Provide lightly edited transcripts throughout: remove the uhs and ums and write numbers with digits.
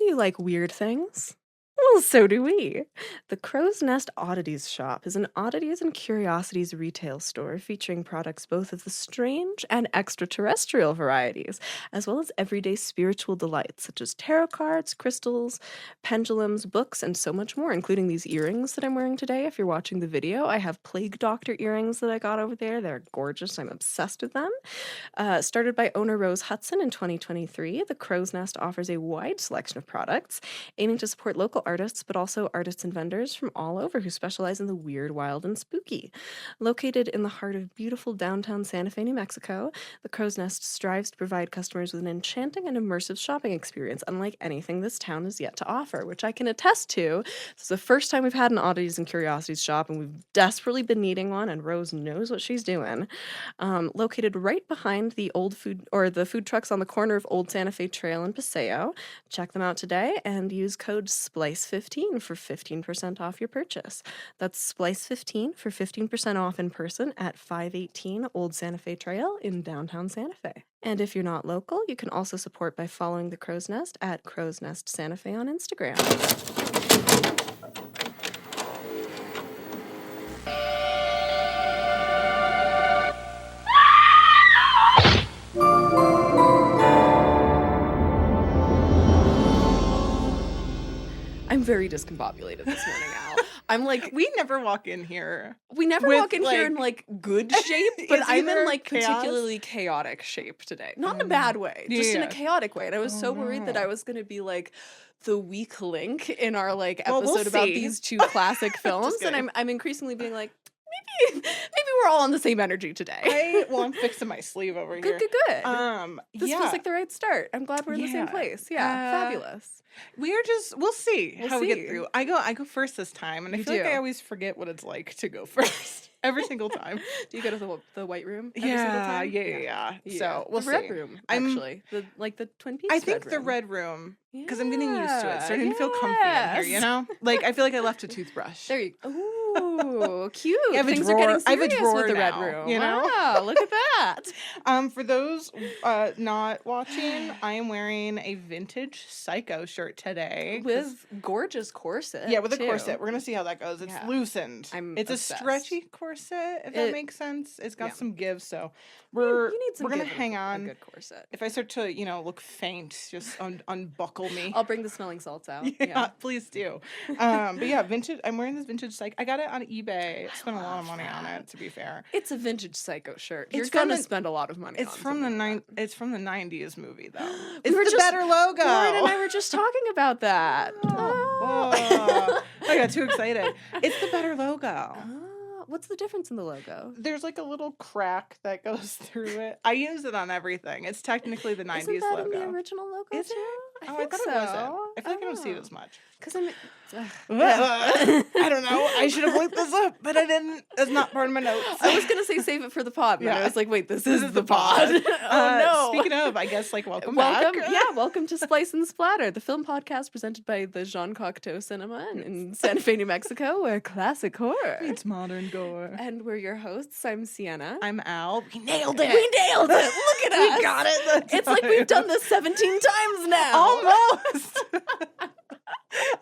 Do you like weird things? Well, so do we. The Crow's Nest Oddities Shop is an oddities and curiosities retail store featuring products both of the strange and extraterrestrial varieties, as well as everyday spiritual delights such as tarot cards, crystals, pendulums, books, and so much more, including these earrings that I'm wearing today. If you're watching the video, I have Plague Doctor earrings that I got over there. They're gorgeous. I'm obsessed with them. Started by owner Rose Hudson in 2023, the Crow's Nest offers a wide selection of products, aiming to support local artists, but also artists and vendors from all over who specialize in the weird, wild, and spooky. Located in the heart of beautiful downtown Santa Fe, New Mexico, the Crow's Nest strives to provide customers with an enchanting and immersive shopping experience unlike anything this town has yet to offer, which I can attest to. This is the first time we've had an oddities and curiosities shop, and we've desperately been needing one, and Rose knows what she's doing. Located right behind the food trucks on the corner of Old Santa Fe Trail and Paseo. Check them out today and use code SPLICE15 for 15% off your purchase. That's SPLICE15 for 15% off in person at 518 Old Santa Fe Trail in downtown Santa Fe. And if you're not local, you can also support by following the Crow's Nest at Crow's Nest Santa Fe on Instagram. I'm very discombobulated this morning, Al. I'm like, we never walk in here. We never walk in here in like good shape, but I'm in like particularly chaotic shape today. Not in a bad way, just in a chaotic way. And I was so worried that I was going to be like the weak link in our like episode about these two classic films. And I'm increasingly being like, maybe we're all on the same energy today. I'm fixing my sleeve over here. Good. This feels like the right start. I'm glad we're in the same place. Yeah, fabulous. We'll see how we get through. I go first this time, and I feel like I always forget what it's like to go first. Every single time. Do you go to the White Room every single time? Yeah. So we'll see. Red Room, actually. The Twin Peaks I think the Red Room, because I'm getting used to it. Starting to feel comfy in here, you know? Like, I feel like I left a toothbrush. There you go. Ooh, cute. Things are getting serious I have a drawer with the now, Red Room. You know? Wow, look at that. For those not watching, I am wearing a vintage Psycho shirt today. With gorgeous corset. Yeah, with a corset. We're going to see how that goes. It's loosened. It's obsessed. A stretchy corset, if that makes sense. It's got some give, so we're going to hang on. A good corset. If I start to, look faint, just unbuckle me. I'll bring the smelling salts out. Yeah, please do. But yeah, vintage. I'm wearing this vintage Psycho. I got it on eBay. I spent a lot of money on it, to be fair. It's a vintage Psycho shirt. You're going to spend a lot of money on it. It's from the 90s movie, though. It's the better logo. Lauren and I were just talking about that. Oh. I got too excited. It's the better logo. What's the difference in the logo? There's like a little crack that goes through it. I use it on everything. It's technically the 90s logo. Isn't that in the original logo Is too? it? I think so. It wasn't. I feel like I don't see it as much. Because I'm... I don't know. I should have looked this up, but I didn't. It's not part of my notes. I was going to say save it for the pod, but I was like, wait, this is the pod. Oh, no. Speaking of, I guess, welcome back. Yeah, welcome to Splice Splatter, the film podcast presented by the Jean Cocteau Cinema in Santa Fe, New Mexico, where classic horror meets modern gore. And we're your hosts. I'm Siena. I'm Al. We nailed it. Look at us. We got it. It's like we've done this 17 times now. Almost.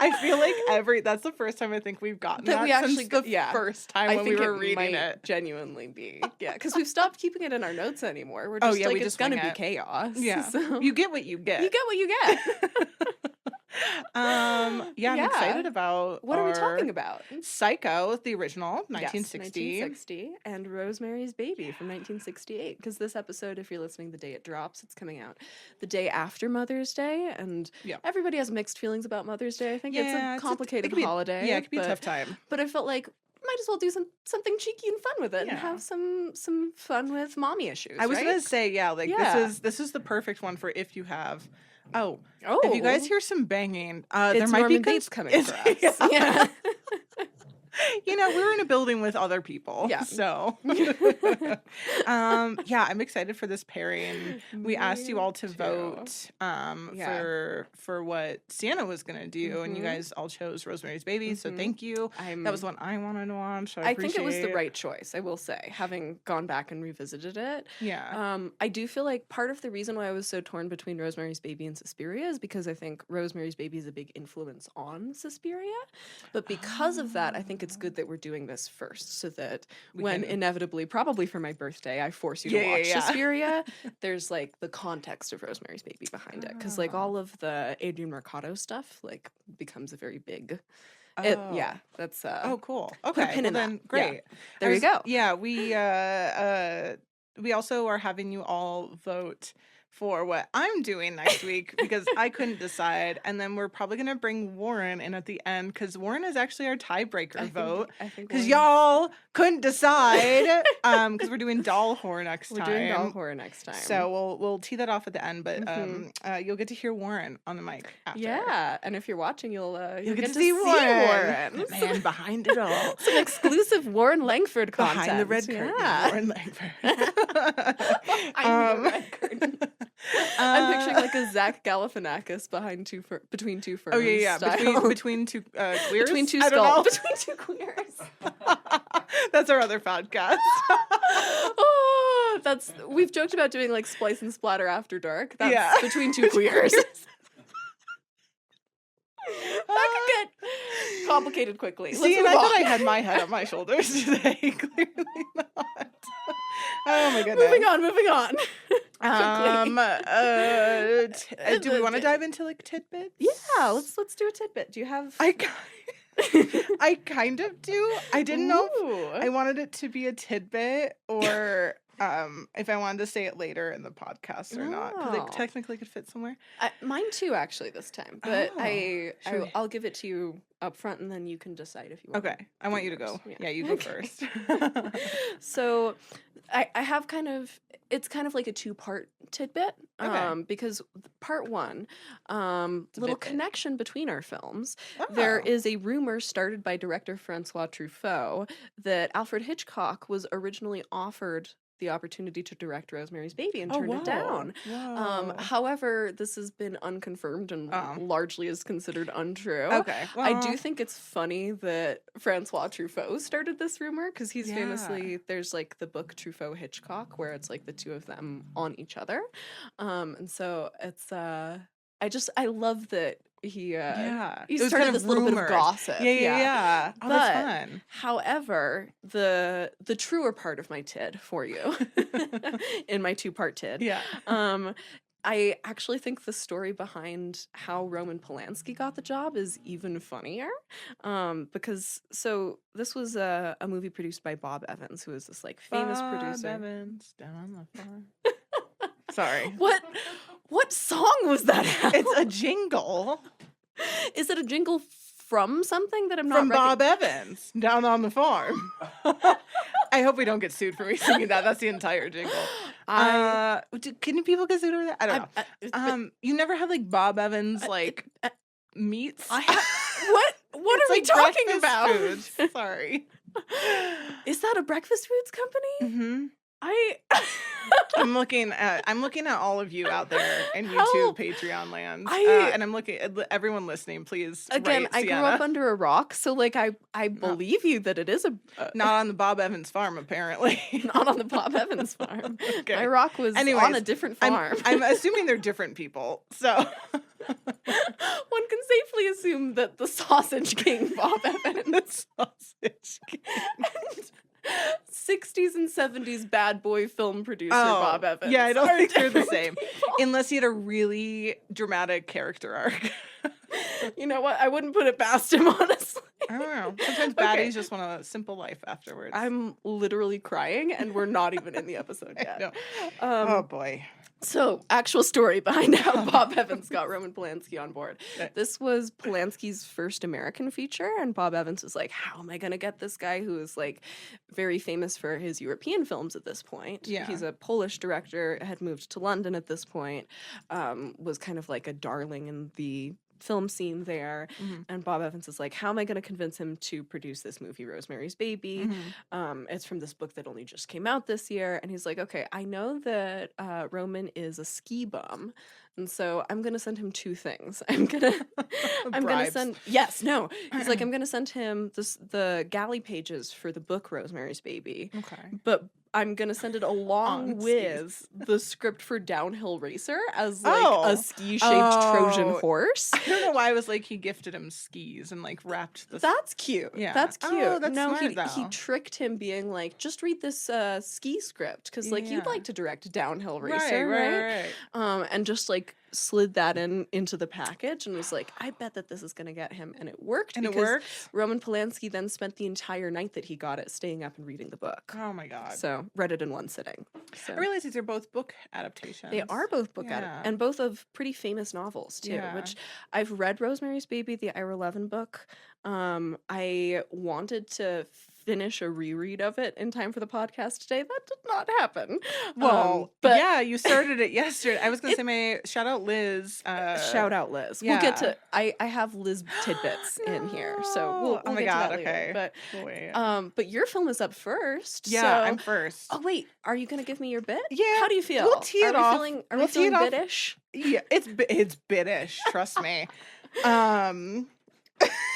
I feel like that's the first time I think we've gotten that we actually since the first time when we were reading it. Genuinely be. Yeah, because we've stopped keeping it in our notes anymore. We're just it's going to be chaos. Yeah. So. You get what you get. You get what you get. I'm excited about what are we talking about? Psycho, the original, 1960. Yes, 1960, and Rosemary's Baby from 1968. Because this episode, if you're listening the day it drops, it's coming out the day after Mother's Day, and everybody has mixed feelings about Mother's Day. I think it's a complicated holiday. It could be a tough time. But I felt like might as well do something cheeky and fun with it and have some fun with mommy issues. I was gonna say, this is the perfect one for if you have. If you guys hear some banging, there might Norman be Bates coming for us. we're in a building with other people. Yeah. So, I'm excited for this pairing. We asked you all to vote for what Siena was going to do, and you guys all chose Rosemary's Baby, so thank you. That was one I wanted to watch, so I think it was the right choice, I will say, having gone back and revisited it. Yeah. I do feel like part of the reason why I was so torn between Rosemary's Baby and Suspiria is because I think Rosemary's Baby is a big influence on Suspiria, but because of that, I think it's good that we're doing this first, so that when inevitably, probably for my birthday, I force you to watch Suspiria, there's like the context of Rosemary's Baby behind it, because like all of the Adrian Mercado stuff like becomes a very big. That's cool. Okay, well then great. Yeah. There you go. Yeah, we also are having you all vote for what I'm doing next week because I couldn't decide, and then we're probably gonna bring Warren in at the end because Warren is actually our tiebreaker vote because y'all couldn't decide because we're doing doll horror next time. We're doing doll horror next time, so we'll tee that off at the end, but you'll get to hear Warren on the mic after. Yeah, and if you're watching, you'll get to see Warren. The man behind it all. Some exclusive Warren Langford content behind the red curtain. Warren Langford. Behind the red curtain. I'm picturing like a Zach Galifianakis between two ferns. Oh yeah. Between two queers. Between two skulls. Between two queers. That's our other podcast. We've joked about doing like Splice and Splatter After Dark. That's between two queers. That could get complicated quickly. See, and I thought I had my head on my shoulders today. Clearly not. Oh my goodness. Moving on. Do we want to dive into like tidbits? Yeah, let's do a tidbit. Do you have? I kind of do. I didn't know if I wanted it to be a tidbit or if I wanted to say it later in the podcast or not, because it technically could fit somewhere. Mine too, actually, this time. But I'll give it to you up front, and then you can decide if you want. Okay, I want you to go. Yeah, you go first. So, I have it's kind of like a two-part tidbit. Because part one, little connection between our films. There is a rumor started by director Francois Truffaut that Alfred Hitchcock was originally offered the opportunity to direct Rosemary's Baby and turned it down. However, this has been unconfirmed and largely is considered untrue. Okay. Well, I do think it's funny that Francois Truffaut started this rumor because he's famously, there's like the book Truffaut Hitchcock where it's like the two of them on each other. And so it's, I love that he started kind of this little bit of gossip. Yeah. Oh, that's fun. However, the truer part of my tid for you in my two-part tid. Yeah. I actually think the story behind how Roman Polanski got the job is even funnier. Because this was a movie produced by Bob Evans, who is this like famous producer. Bob Evans down on the farm. Sorry. What song was that? It's a jingle. Is it a jingle from something that I'm not from Bob Evans down on the farm? I hope we don't get sued for me singing that. That's the entire jingle. Can people get sued over that? I don't know. You never had like Bob Evans like meats? What are we talking about? Foods. Sorry. Is that a breakfast foods company? Mm-hmm. I'm looking at all of you out there in YouTube, Patreon land, and I'm looking at everyone listening. Please, again, I grew up under a rock, so like I believe you that it is not on the Bob Evans farm, apparently. Not on the Bob Evans farm. Okay. My rock was on a different farm. I'm assuming they're different people, so one can safely assume that the Sausage King Bob Evans, Sausage King. 60s and 70s bad boy film producer Bob Evans. Yeah, I don't think they're the same. Unless he had a really dramatic character arc. You know what? I wouldn't put it past him, honestly. I don't know. Sometimes baddies just want a simple life afterwards. I'm literally crying, and we're not even in the episode yet. Oh, boy. So, actual story behind how Bob Evans got Roman Polanski on board. This was Polanski's first American feature, and Bob Evans was like, how am I going to get this guy who is, like, very famous for his European films at this point? Yeah. He's a Polish director, had moved to London at this point, was kind of like a darling in the film scene there, Mhm. and Bob Evans is like, how am I going to convince him to produce this movie, Rosemary's Baby? It's from this book that only just came out this year, and he's like, okay, I know that Roman is a ski bum, and so I'm gonna send him two things. I'm gonna Bribes. He's like, I'm gonna send him the galley pages for the book Rosemary's Baby, Okay. but I'm gonna send it along On with the script for Downhill Racer as like Oh. a ski-shaped Trojan Oh. horse. I don't know why I was like, he gifted him skis and like wrapped the. That's cute. Yeah. That's cute. Oh, that's no, smart, he though. tricked him, being like, just read this ski script because like you'd Yeah. like to direct Downhill Racer, Right. and just like slid that into the package and was like, I bet that this is gonna get him, and it worked. And it because worked? Roman Polanski then spent the entire night that he got it staying up and reading the book. Oh my god. So read it in one sitting. So. I realize these are both book adaptations. They are both book Yeah. and both of pretty famous novels too. Yeah. Which I've read Rosemary's Baby, the Ira Levin book. I wanted to finish a reread of it in time for the podcast today. That did not happen. Well, but yeah, you started it yesterday. I was gonna say my shout out Liz. shout out Liz. yeah. We'll get to. I have Liz tidbits in here, so we'll Oh my get god. to that Okay. later. Wait. But your film is up first. Yeah, so- I'm first. Oh wait, are you gonna give me your bit? Yeah, How do you feel? we'll tee it off. Are we We'll tee feeling it off. bitish? Yeah, it's bitish. Trust me.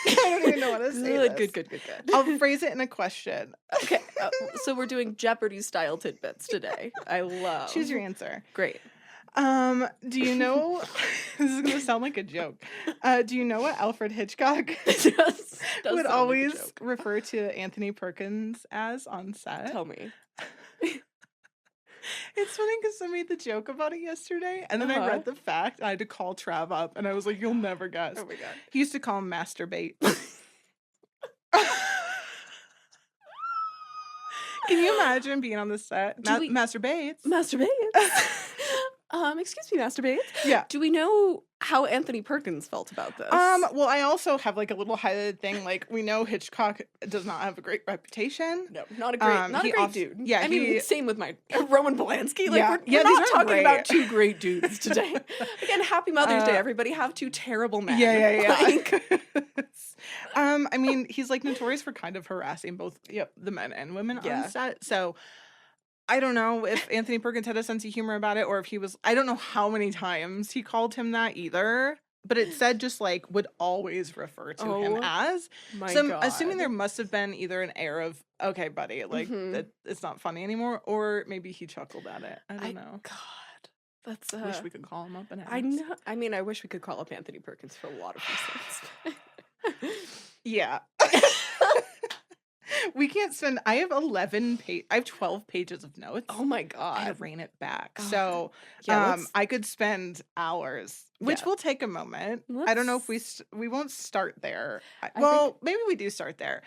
I don't even know what to say. Good. I'll phrase it in a question. Okay, so we're doing Jeopardy style tidbits today. I love. Choose your answer. Great. Do you know? This is gonna sound like a joke. Do you know what Alfred Hitchcock Does sound would like a always joke. refer to Anthony Perkins as on set? Tell me. It's funny because I made the joke about it yesterday, and then I read the fact. And I had to call Trav up, and I was like, "You'll never guess." Oh my god. He used to call him masturbate. Can you imagine being on the set? Masturbates. Masturbates. Excuse me, masturbates. Yeah. Do we know how Anthony Perkins felt about this? Well, I also have like a little highlighted thing. Like, we know Hitchcock does not have a great reputation. No, not a great dude. Yeah, I mean, same with my Roman Polanski. Like, Yeah. we're Yeah, not these aren't talking about great. two great dudes today. Again, happy Mother's Day, everybody. Have two terrible men. Yeah. Like, I mean, he's like notorious for kind of harassing both the men and women Yeah. on set. So I don't know if Anthony Perkins had a sense of humor about it, or if he was. I don't know how many times he called him that either. But it said just like would always refer to him as. my So I'm God. assuming there must have been either an air of, okay, buddy, like it's not funny anymore, or maybe he chuckled at it. I don't know. God, that's. Wish we could call him up and ask. I know. I mean, I wish we could call up Anthony Perkins for a lot of reasons. Yeah. We can't spend. I have 12 pages of notes. Oh my I God. had to rein it back. Oh, So yeah, I could spend hours, which Yeah. will take a moment. I don't know if we won't start there. Maybe we do start there.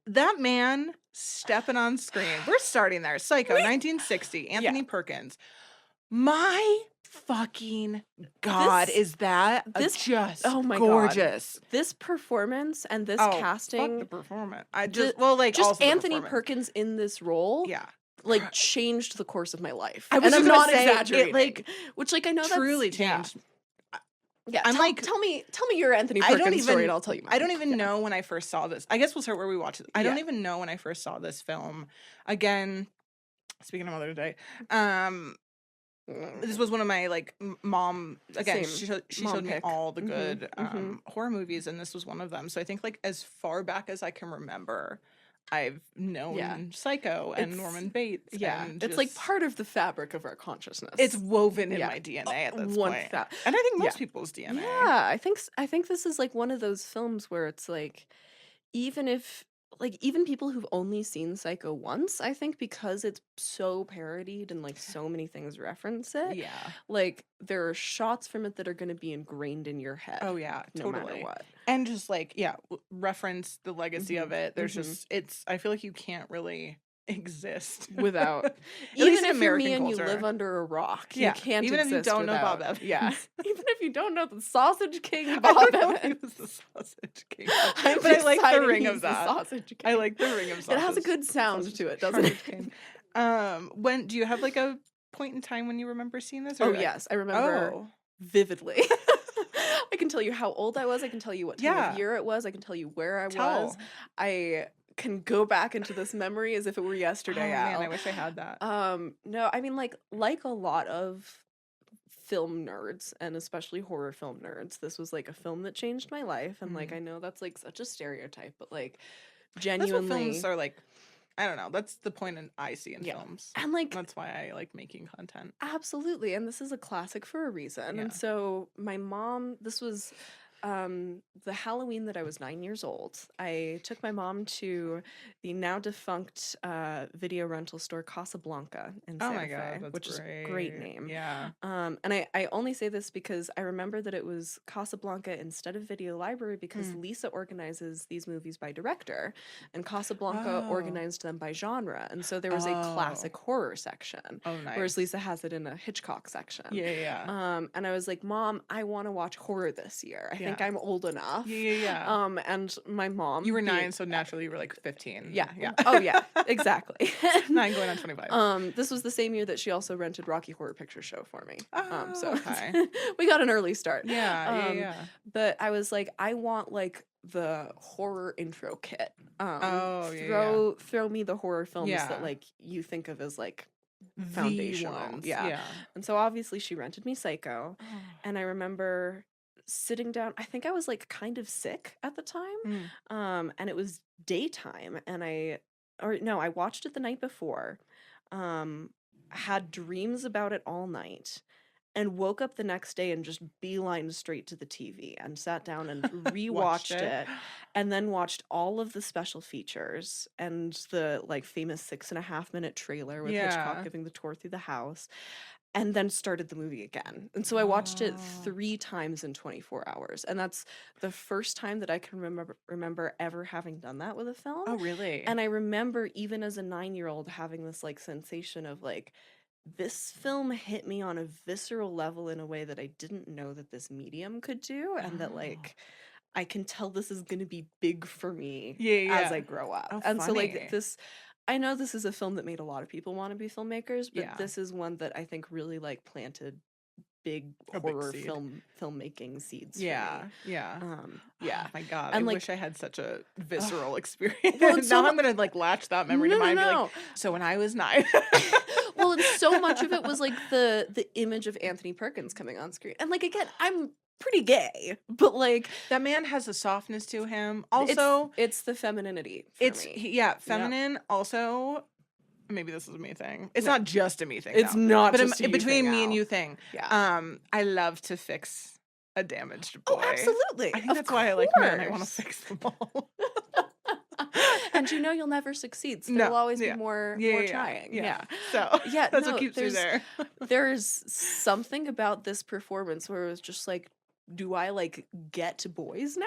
That man stepping on screen. We're starting there. Psycho, 1960. Anthony Perkins. My fucking God, is that just oh my gorgeous. God. This performance and this Fuck casting, the performance. I just also the Anthony performance. Perkins in this role. Yeah. Like changed the course of my life. I was and just I'm gonna not say, exaggerating. it, which I know truly that's changed. Yeah, I'm tell me your Anthony Perkins story, and I'll tell you mine. I don't even know when I first saw this. I guess we'll start where we watch it. I don't Yeah. even know when I first saw this film. Again, speaking of Mother's Day, this was one of my like mom. Again, Same. she Mom showed me pick. all the good mhm. horror movies, and this was one of them. So I think like as far back as I can remember, I've known Psycho and It's- Norman Bates. Yeah, and it's like just- part of the fabric of our consciousness. it's woven in Yeah. my DNA at this One point, thou- and I think most Yeah. people's DNA. Yeah, I think this is like one of those films where it's like, even people who've only seen Psycho once, I think because it's so parodied and like so many things reference it, Yeah. like there are shots from it that are going to be ingrained in your head. Oh yeah, no totally. matter what. And just like reference the legacy of it. There's mhm. just I feel like you can't really exist Without least even in if you're me American and you culture. live under a rock, Yeah, you can't even if you exist don't know Bob without- Evans. Yeah, even if you don't know the Sausage King I Bob like how he Evans. was the sausage king. I'm But I like the excited ring he's of the that. Sausage King. I like the ring of It sausage. has a good sound sausage- to it, doesn't it? sausage king. When do you have like a point in time when you remember seeing this? Oh or, like- yes, I remember Oh. vividly. I can tell you how old I was. I can tell you what time of year it was. I can tell you where I was. I can go back into this memory as if it were yesterday. Oh man, I wish I had that. No, I mean like a lot of film nerds, and especially horror film nerds, this was like a film that changed my life. And like, I know that's like such a stereotype, but like genuinely, that's what films are like. I don't know. That's the point I see in films. And like, that's why I like making content. Absolutely. And this is a classic for a reason. And so my mom, this was the Halloween that I was 9 years old. I took my mom to the now defunct video rental store Casablanca in Santa Fe, which is a great name. Yeah. And I only say this because I remember that it was Casablanca instead of Video Library because Lisa organizes these movies by director, and Casablanca organized them by genre. And so there was a classic horror section. Oh, nice. Whereas Lisa has it in a Hitchcock section. Yeah. And I was like, Mom, I want to watch horror this year. I think I'm old enough. Yeah. And my mom. You were 9, so naturally you were like 15. Yeah. Oh yeah, exactly. 9 going on 25. This was the same year that she also rented Rocky Horror Picture Show for me. So okay. we got an early start. Yeah. But I was like, I want like the horror intro kit. Throw me the horror films that like you think of as like foundational. Yeah. And so obviously she rented me Psycho, and I remember sitting down. I think I was like kind of sick at the time, and it was daytime, and I watched it the night before, had dreams about it all night, and woke up the next day and just beelined straight to the TV and sat down and rewatched it, and then watched all of the special features and the like famous 6.5-minute trailer with Hitchcock giving the tour through the house, and then started the movie again. And so I watched it 3 times in 24 hours. And that's the first time that I can remember ever having done that with a film. Oh, really? And I remember even as a 9-year-old having this like sensation of like, this film hit me on a visceral level in a way that I didn't know that this medium could do. And that like, I can tell this is going to be big for me as I grow up. Oh, and so like this, I know this is a film that made a lot of people want to be filmmakers, but this is one that I think really like planted big horror filmmaking seeds for me. Oh my God, and I like, wish I had such a visceral experience. Well, now I'm gonna like latch that memory to mind. Like, so when I was 9. Well, and so much of it was like the image of Anthony Perkins coming on screen, and like again, I'm pretty gay, but like that man has a softness to him. Also, it's the femininity for me. Feminine. Also, maybe this is a me thing. It's not just a me thing. It's not, but just between me and you thing. I love to fix a damaged boy. Oh, absolutely. I think that's why I like men. I want to fix them all. And you know you'll never succeed, so there'll always be more trying. So that's what keeps you there. There's something about this performance where it was just like, do I like get boys now?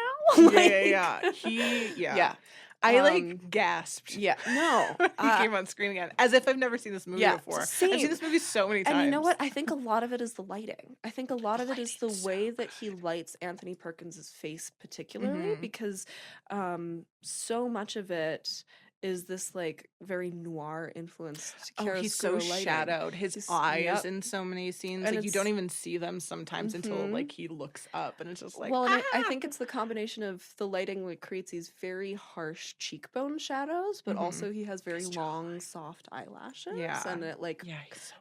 I like gasped. Yeah, no. He came on screen again, as if I've never seen this movie before. Same. I've seen this movie so many times. And you know what? I think a lot of it is the lighting. I think a lot of it is the way that he lights Anthony Perkins' face particularly, because so much of it is this like very noir influenced chiaroscuro he's so lighting. Shadowed. His eyes in so many scenes, and like you don't even see them sometimes until like he looks up, and it's just like and I think it's the combination of the lighting that creates these very harsh cheekbone shadows, but also he has very long soft eyelashes, and it like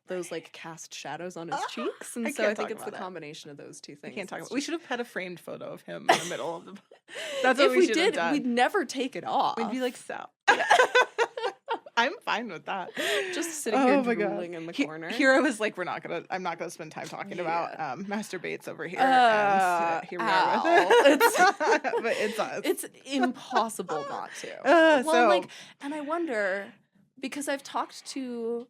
those like cast shadows on his cheeks, and so I think it's the combination of those two things. I can't talk about. We should have had a framed photo of him in the middle of the. That's what we should have done. We'd never take it off. We'd be like, so. I'm fine with that. Just sitting here drooling in the corner. Here I was like, I'm not gonna spend time talking about masturbates over here. And here we are with it. But it's us. It's impossible not to. And I wonder, because I've talked to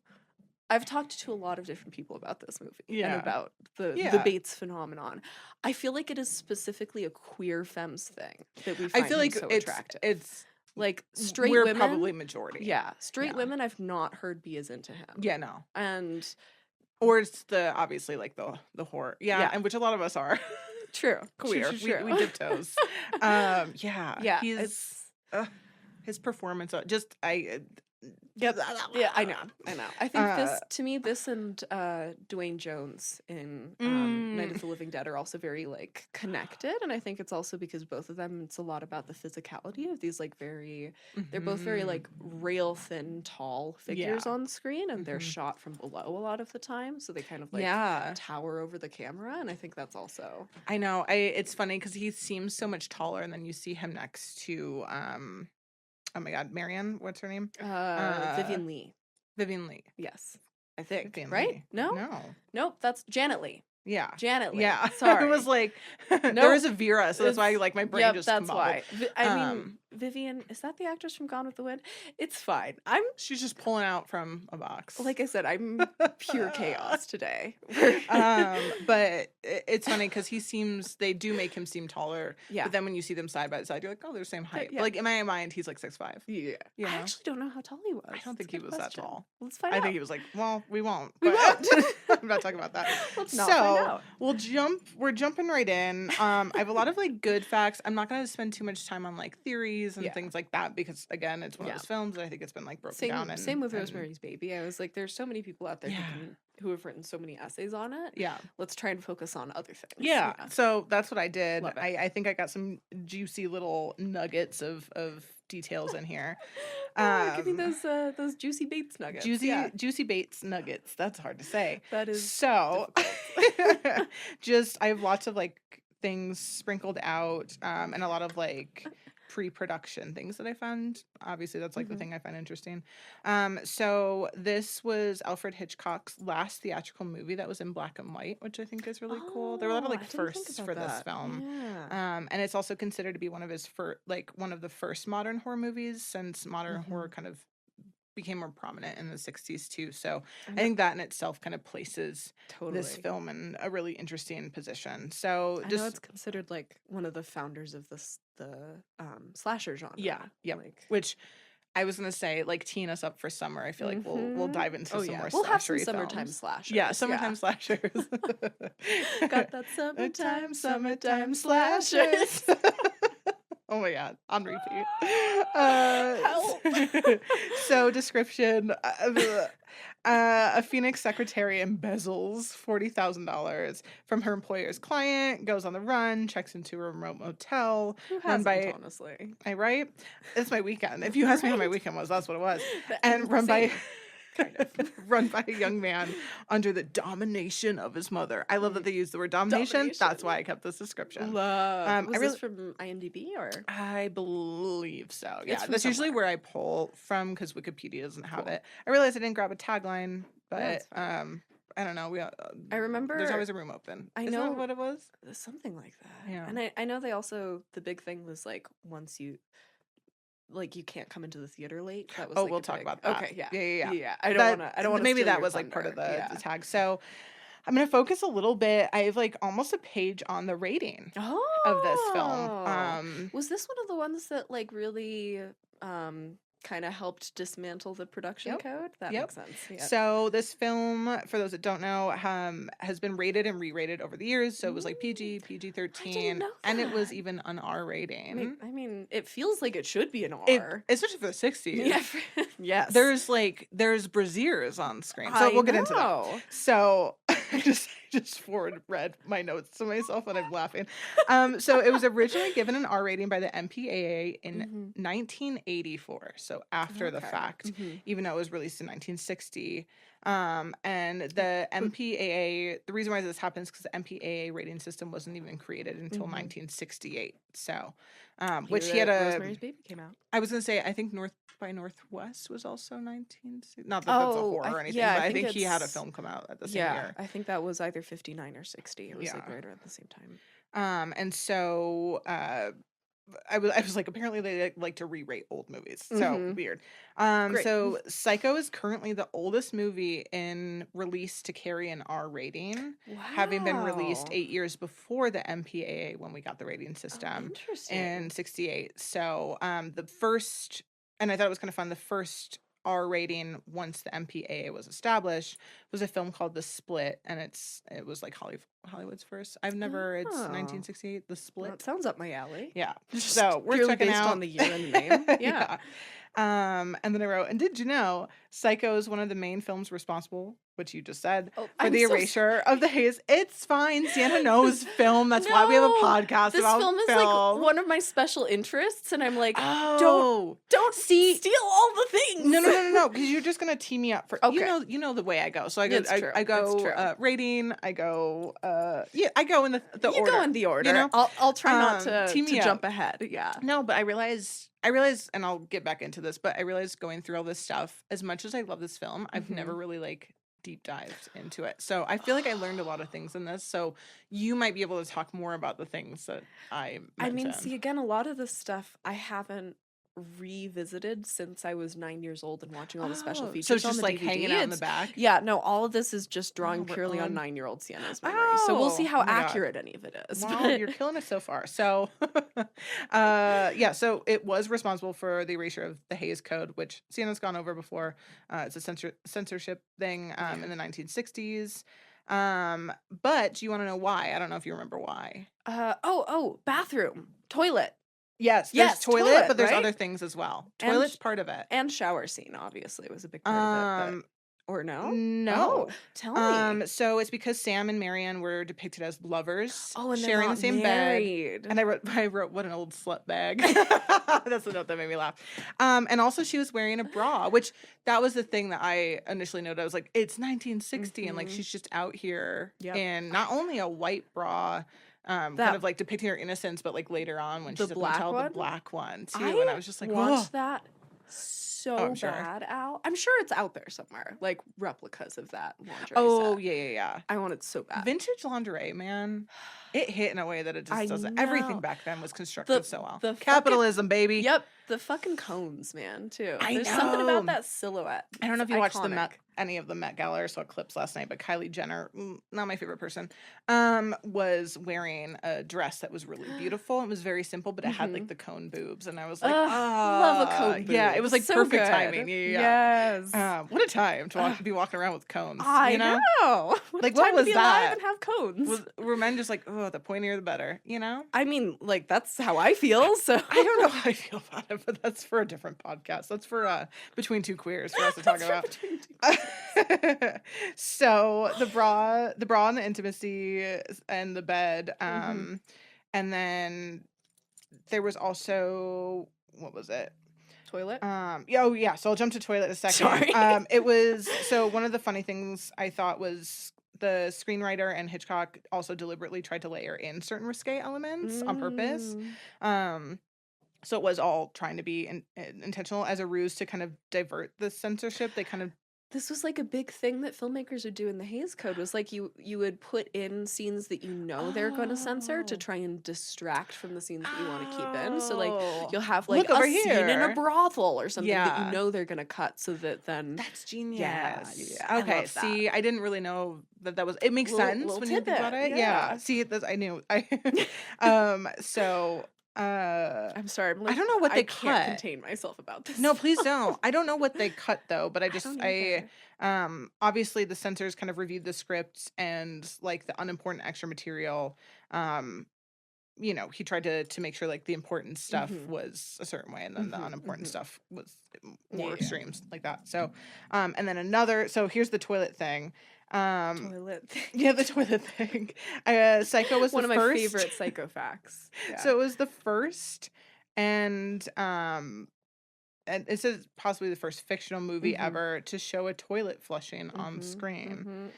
a lot of different people about this movie and about the Bates phenomenon. I feel like it is specifically a queer femmes thing that we find so attractive. It's like straight we're women, probably majority. Yeah, straight women I've not heard be as into him. Yeah, no. And or it's the obviously like the horror. Yeah, and which a lot of us are. True. Queer. True. We dip toes. He's his performance just Yep. Yeah, I know. I think to me, this and Dwayne Jones in Night of the Living Dead are also very like connected, and I think it's also because both of them, it's a lot about the physicality of these like they're both very like rail thin, tall figures on screen, and they're shot from below a lot of the time, so they kind of like tower over the camera, and I think that's also. I know. It's funny because he seems so much taller, and then you see him next to oh my God, Marianne, what's her name? Vivian Lee. Vivian Lee. Yes. I think. Vivian right? Lee. No. Nope, that's Janet Lee. Yeah. Janet Lee. Yeah. Sorry. It was like there was a Vera, so that's why like my brain just that's why. I mean, Vivian, is that the actress from Gone with the Wind? It's fine. She's just pulling out from a box. Like I said, I'm pure chaos today. But it's funny because they do make him seem taller. Yeah. But then when you see them side by side, you're like, oh, they're the same height. Yeah. But like in my mind, he's like 6'5". Yeah. You know? I actually don't know how tall he was. I don't think he was that tall. Let's find out. I think he was like, well, we won't. We won't. I'm not talking about that. Let's not find out. We're jumping right in. I have a lot of like good facts. I'm not going to spend too much time on like theories and things like that because again, it's one of those films that I think it's been like broken down. Same with Rosemary's Baby. I was like, there's so many people out there who have written so many essays on it. Yeah. Let's try and focus on other things. Yeah. So that's what I did. I think I got some juicy little nuggets of details in here. Give me those juicy Bates nuggets. Juicy Bates nuggets. That's hard to say. That is so. I have lots of like things sprinkled out, and a lot of like pre-production things that I found. Obviously, that's like the thing I find interesting. So this was Alfred Hitchcock's last theatrical movie that was in black and white, which I think is really cool. There were a lot of like firsts for this film. Yeah. And it's also considered to be one of the first modern horror movies since modern horror kind of became more prominent in the 60s too. So I think that in itself kind of places this film in a really interesting position. So I know it's considered like one of the founders of the slasher genre. Yeah. Which I was gonna say, like, teeing us up for summer. I feel like we'll dive into some more. We'll have some summertime slashers. Yeah, summertime slashers. Got that summertime slashers. Oh my God, on repeat. Help. So description, a Phoenix secretary embezzles $40,000 from her employer's client, goes on the run, checks into a remote motel. Who hasn't, honestly? Right? It's my weekend. If you asked me how my weekend was, that's what it was. And run by a young man under the domination of his mother. I love that they use the word domination. That's why I kept this description. Was this from IMDb or? I believe so. Yeah, that's usually where I pull from because Wikipedia doesn't have it. I realized I didn't grab a tagline, but I don't know. I remember there's always a room open. Isn't that what it was? Something like that. Yeah. And I know they also, the big thing was like once you. Like you can't come into the theater late. That was we'll talk about that. Okay, yeah. I don't want to. Maybe that was like part of the tag. So I'm gonna focus a little bit. I have like almost a page on the rating of this film. Was this one of the ones that like really kind of helped dismantle the production code? That makes sense. Yep. So this film, for those that don't know, has been rated and re-rated over the years. So it was like PG-13, and it was even an R rating. I mean, it feels like it should be an R, especially for the 60s. Yeah. Yes. There's brassieres on screen, so we'll get into that. So I just forward read my notes to myself and I'm laughing. So it was originally given an R rating by the MPAA in 1984. So after the fact, even though it was released in 1960. And the MPAA, the reason why this happens is because the MPAA rating system wasn't even created until 1968. So, which he had Rosemary's Baby came out. I was going to say, I think North by Northwest was also 1960. Not that that's a horror or anything, but I think he had a film come out at the same year. I think that was either 59 or 60. It was like right around the same time. And so, I was like, apparently they like to re-rate old movies. So weird. So Psycho is currently the oldest movie in release to carry an R rating, having been released 8 years before the MPAA when we got the rating system in 68. So the first, and I thought it was kind of fun, the first R rating once the MPAA was established was a film called The Split, and it was like Hollywood's first. It's Oh. 1968, The Well, Split. it sounds up my alley. Yeah. Just So we're purely checking based out on the year and the name. Yeah. Yeah. And then I wrote, and did you know Psycho is one of the main films responsible, which you just said, Oh, for I'm the so erasure of the haze? It's fine. Sienna knows film. That's why we have a No! podcast This about film is like one of my special interests, and I'm like, Oh, don't see, steal all the things. no, because you're just gonna tee me up for Okay. you know the way I go. So I go, It's true. I go It's true. rating. I go, I go in the You order. go in the order. You know, I'll try not to tee me jump up. ahead. Yeah. No, but I realized, and I'll get back into this, but I realized going through all this stuff, as much as I love this film, I've never really like deep dived into it. So I feel like I learned a lot of things in this. So you might be able to talk more about the things that I mentioned. see, again, a lot of this stuff I haven't revisited since I was 9 years old and watching all the special features. So it's on just the like DVD. hanging out in the back. Yeah, no, all of this is just drawing we're purely on on- 9-year-old Siena's memory. So we'll see Oh, how oh my God. accurate any of it is. Wow, but- you're killing us so far. So, yeah, so it was responsible for the erasure of the Hays Code, which Siena's gone over before. It's a censorship thing in the 1960s. But you want to know why? I don't know if you remember why. Bathroom, toilet, Yes, Yes, there's toilet, toilet, but there's right? other things as well. And Toilet's part of it. and shower scene. Obviously, was a big part of it. But, or no? No. Oh, tell me. So it's because Sam and Marianne were depicted as lovers, Oh, and they're sharing not the same married. bed. And I wrote, what an old slut bag. That's the note that made me laugh. And also she was wearing a bra, which that was the thing that I initially noted. I was like, it's 1960, and like she's just out here in not only a white bra, kind of like depicting her innocence, but like later on when she's at the motel, the black one too. And I was just like, watched that so I'm sure. bad, Al. I'm sure it's out there somewhere, like replicas of that lingerie Oh, set. yeah. I want it so bad. Vintage lingerie, man. It hit in a way that it just doesn't. know. Everything back then was constructed so well. the Capitalism, baby. Yep, the fucking cones, man, too. I There's something know. about that silhouette. I don't know if It's you watched iconic. any of the Met Gala or saw clips last night, but Kylie Jenner, not my favorite person, was wearing a dress that was really beautiful. It was very simple, but it had like the cone boobs, and I was like, love a cone boob. Yeah, it was like So perfect good. timing. Yeah. Yes. What a time to be walking around with cones. I you know? What Like, a what time was to be that? alive and have cones. Were men just like, oh, the pointier the better, you know? I mean, like, that's how I feel, so. I don't know how I feel about it, but that's for a different podcast. That's for Between Two Queers for us to talk about. So the bra and the intimacy and the bed, and then there was also, what was it? Toilet? Yeah, so I'll jump to toilet in a second. Sorry. It was, so one of the funny things I thought was the screenwriter and Hitchcock also deliberately tried to layer in certain risque elements on purpose. So it was all trying to be intentional as a ruse to kind of divert the censorship. They kind of This was like a big thing that filmmakers would do in the Hays Code, was like you would put in scenes that you know they're going to censor to try and distract from the scenes that you want to keep in. So like you'll have like Look over a scene in a here. brothel or something that Yeah. you know they're going to cut, so that then That's genius. Yeah, I Okay, love that. see, I didn't really know that was. It makes sense Little when you think about tidbit, it. yeah. See, I knew. So I'm sorry, I'm like, I don't know what I they can't cut. contain myself about this. No, please don't. I don't know what they cut though, but I don't either. obviously the censors kind of reviewed the script and like the unimportant extra material. You know, he tried to make sure like the important stuff was a certain way, and then the unimportant stuff was more extremes like that. So, and then so here's the toilet thing. Toilet thing. Yeah, the toilet thing. Psycho was One the of my first. favorite psycho facts. Yeah. So it was the first, and it says possibly the first fictional movie ever to show a toilet flushing on screen,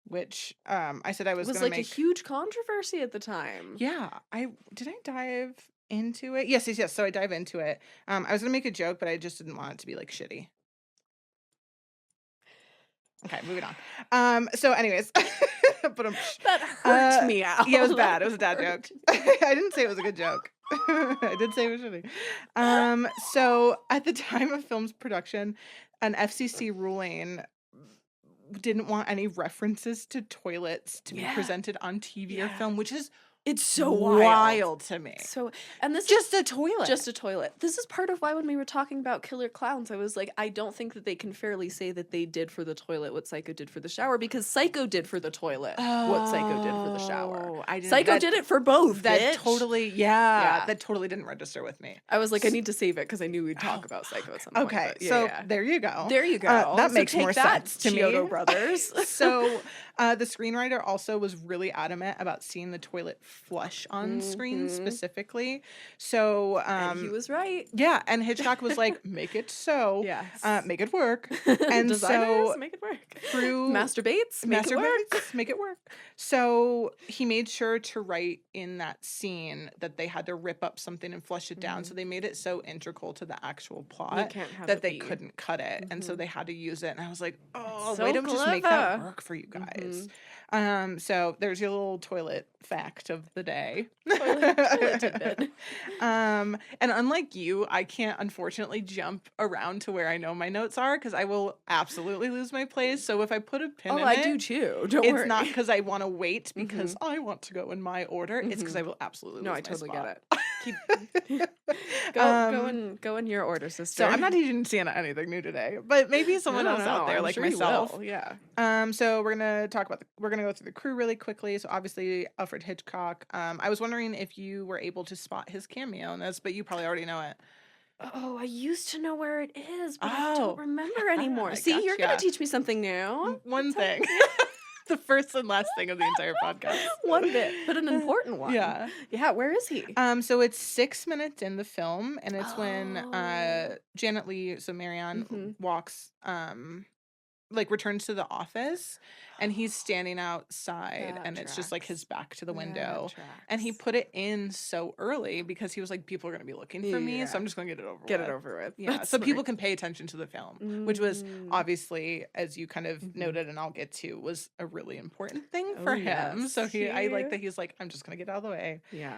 which I said I was was gonna like make. a huge controversy at the time. Yeah, I dive into it. Yes. So I dive into it. I was gonna make a joke, but I just didn't want it to be like shitty. Okay, moving on. So anyways, but That hurt me out. Yeah, it was bad. It was a That dad hurt joke. I didn't say it was a good joke. I did say it was shitty. So at the time of film's production, an FCC ruling didn't want any references to toilets to be presented on TV or film, which is It's so wild. Wild to me. So, and this Just a toilet. Just a toilet. This is part of why when we were talking about killer clowns, I was like, I don't think that they can fairly say that they did for the toilet what Psycho did for the shower, because Psycho did for the toilet what Psycho did for the shower. Psycho did it for both. That bitch. totally, that totally didn't register with me. I was like, I need to save it because I knew we'd talk about Psycho at some point. Okay, so there you go. There you go. That makes more sense to me. Chiodo Brothers. So the screenwriter also was really adamant about seeing the toilet flush on screen specifically. So and he was right. Yeah, and Hitchcock was like, make it so. Yes. Make it work. And Designers, so make it work. through Masturbates, make it work. So he made sure to write in that scene that they had to rip up something and flush it down. So they made it so integral to the actual plot that they couldn't cut it. And so they had to use it. And I was like, oh, way to just make that work for you guys. So there's your little toilet fact of the day. Toilet tidbit. And unlike you, I can't unfortunately jump around to where I know my notes are because I will absolutely lose my place. So if I put a pin in it, I do too. Don't worry. It's not because I want to wait because I want to go in my order. It's because I will absolutely lose my totally spot. Get it. Go in your order, sister. So I'm not teaching Siena anything new today, but maybe someone else out there like myself. Yeah. So we're gonna go through the crew really quickly. So obviously Alfred Hitchcock. I was wondering if you were able to spot his cameo in this, but you probably already know it. Oh, I used to know where it is, but I don't remember anymore. See, you're gonna teach me something new. One thing. The first and last thing of the entire podcast. One bit, but an important one. Yeah. Yeah, where is he? So it's 6 minutes in the film, and it's when Janet Leigh, so Marianne, walks, returns to the office, and he's standing outside, and it's just like his back to the window. And he put it in so early because he was like, people are going to be looking for me, so I'm just going to get it over with. Yeah, so people can pay attention to the film, which was obviously, as you kind of noted, and I'll get to, was a really important thing for him. So I like that he's like, I'm just going to get out of the way. Yeah.